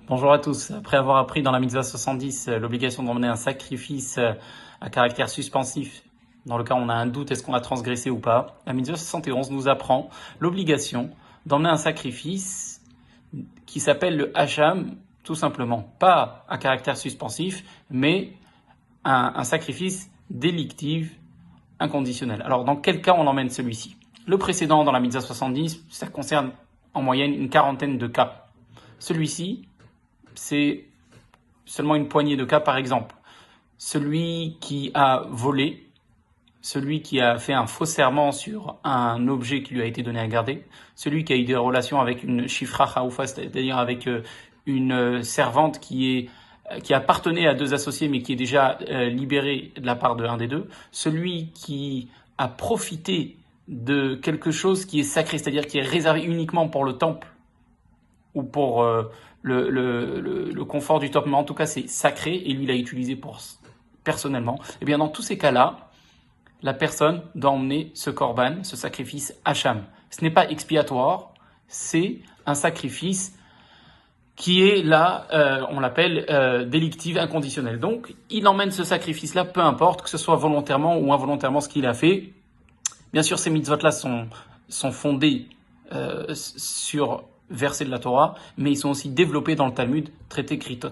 Bonjour à tous. Après avoir appris dans la Mitzvah 70 l'obligation d'emmener un sacrifice à caractère suspensif, dans le cas où on a un doute, est-ce qu'on a transgressé ou pas, la Mitzvah 71 nous apprend l'obligation d'emmener un sacrifice qui s'appelle le Hacham, tout simplement. Pas à caractère suspensif, mais un sacrifice délictif, inconditionnel. Alors, dans quel cas on emmène celui-ci? Le précédent, dans la Mitzvah 70, ça concerne en moyenne une quarantaine de cas. Celui-ci, c'est seulement une poignée de cas, par exemple. Celui qui a volé, celui qui a fait un faux serment sur un objet qui lui a été donné à garder, celui qui a eu des relations avec une shifra haoufa, c'est-à-dire avec une servante qui appartenait à deux associés mais qui est déjà libérée de la part de l'un des deux, celui qui a profité de quelque chose qui est sacré, c'est-à-dire qui est réservé uniquement pour le temple ou pour le confort du temple, mais en tout cas c'est sacré et lui l'a utilisé pour personnellement, et bien dans tous ces cas-là, la personne doit emmener ce korban, ce sacrifice hacham. Ce n'est pas expiatoire, c'est un sacrifice qui est là, on l'appelle délictive, inconditionnelle. Donc, il emmène ce sacrifice-là, peu importe, que ce soit volontairement ou involontairement ce qu'il a fait. Bien sûr, ces mitzvot-là sont fondés sur versets de la Torah, mais ils sont aussi développés dans le Talmud, traité Kritot.